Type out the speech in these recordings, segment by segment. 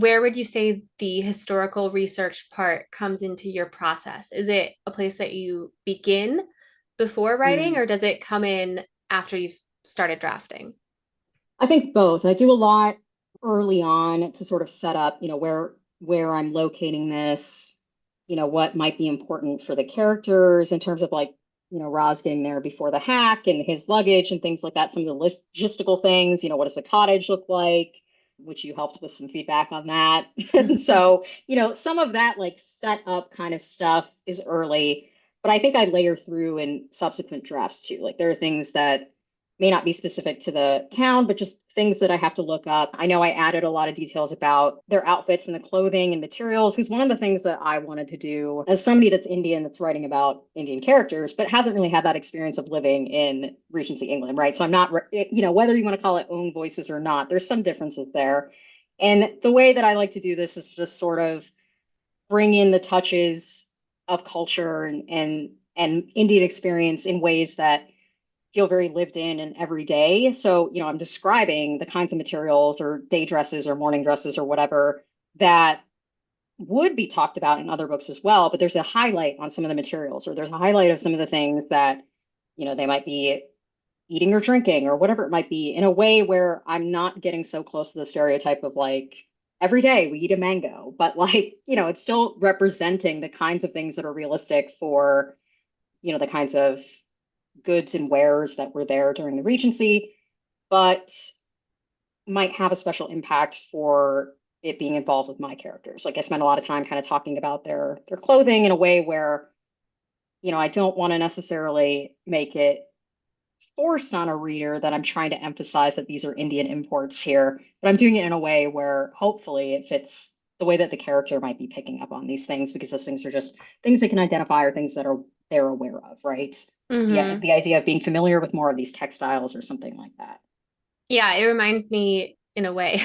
where would you say the historical research part comes into your process? Is it a place that you begin before writing, Mm. or does it come in after you've started drafting? I think both. I do a lot early on to sort of set up, where I'm locating this, what might be important for the characters in terms of like, Roz getting there before the hack and his luggage and things like that. Some of the logistical things, what does the cottage look like? Which you helped with some feedback on that. And so, some of that like set up kind of stuff is early, but I think I layer through in subsequent drafts too. Like there are things that may not be specific to the town, but just things that I have to look up. I know I added a lot of details about their outfits and the clothing and materials, because one of the things that I wanted to do as somebody that's Indian, that's writing about Indian characters, but hasn't really had that experience of living in Regency England, right? So I'm not, whether you want to call it own voices or not, there's some differences there. And the way that I like to do this is just sort of bring in the touches of culture and Indian experience in ways that feel very lived in and everyday. So, I'm describing the kinds of materials or day dresses or morning dresses or whatever that would be talked about in other books as well. But there's a highlight on some of the materials, or there's a highlight of some of the things that, they might be eating or drinking or whatever it might be, in a way where I'm not getting so close to the stereotype of like, every day we eat a mango, but like, it's still representing the kinds of things that are realistic for, the kinds of goods and wares that were there during the Regency, but might have a special impact for it being involved with my characters. Like I spent a lot of time kind of talking about their clothing in a way where, I don't want to necessarily make it forced on a reader that I'm trying to emphasize that these are Indian imports here, but I'm doing it in a way where hopefully it fits the way that the character might be picking up on these things, because those things are just things they can identify or things that are they're aware of, right? Yeah, Hmm. the idea of being familiar with more of these textiles or something like that. Yeah, it reminds me in a way.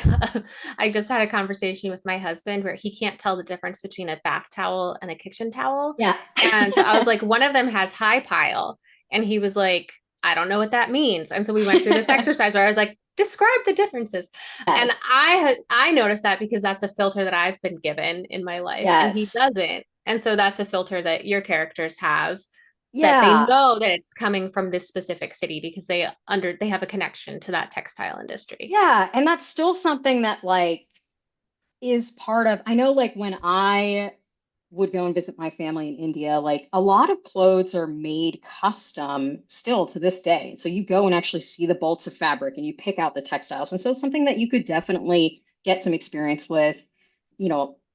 I just had a conversation with my husband where he can't tell the difference between a bath towel and a kitchen towel. Yeah. And so I was like, one of them has high pile. And he was like, I don't know what that means. And so we went through this exercise where I was like, describe the differences. And Yes. I noticed that because that's a filter that I've been given in my life and he Yes. doesn't. And so that's a filter that your characters have, that they Yeah. know that it's coming from this specific city because they have a connection to that textile industry. Yeah. And that's still something that like is part of, I know like when I would go and visit my family in India, like a lot of clothes are made custom still to this day. So you go and actually see the bolts of fabric and you pick out the textiles. And so it's something that you could definitely get some experience with.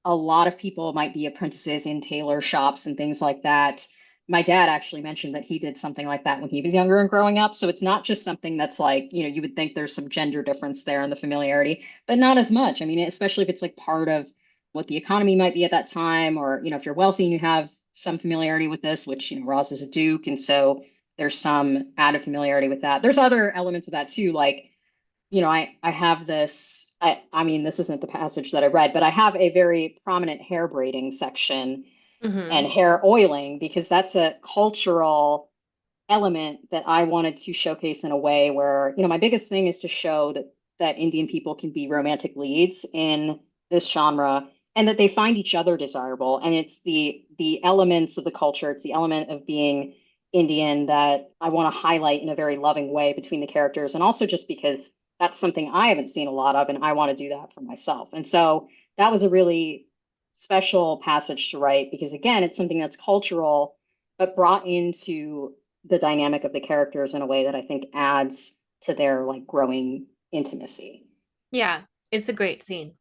A lot of people might be apprentices in tailor shops and things like that. My dad actually mentioned that he did something like that when he was younger and growing up. So it's not just something that's like, you would think there's some gender difference there in the familiarity, but not as much. I mean, especially if it's like part of what the economy might be at that time, or if you're wealthy and you have some familiarity with this, which Ross is a duke, and so there's some added familiarity with that. There's other elements of that too, like I have this. I mean, this isn't the passage that I read, but I have a very prominent hair braiding section and Hmm. hair oiling, because that's a cultural element that I wanted to showcase in a way where, my biggest thing is to show that Indian people can be romantic leads in this genre, and that they find each other desirable. And it's the elements of the culture, it's the element of being Indian that I want to highlight in a very loving way between the characters. And also just because that's something I haven't seen a lot of, and I want to do that for myself. And so that was a really special passage to write, because again, it's something that's cultural, but brought into the dynamic of the characters in a way that I think adds to their like growing intimacy. Yeah, it's a great scene.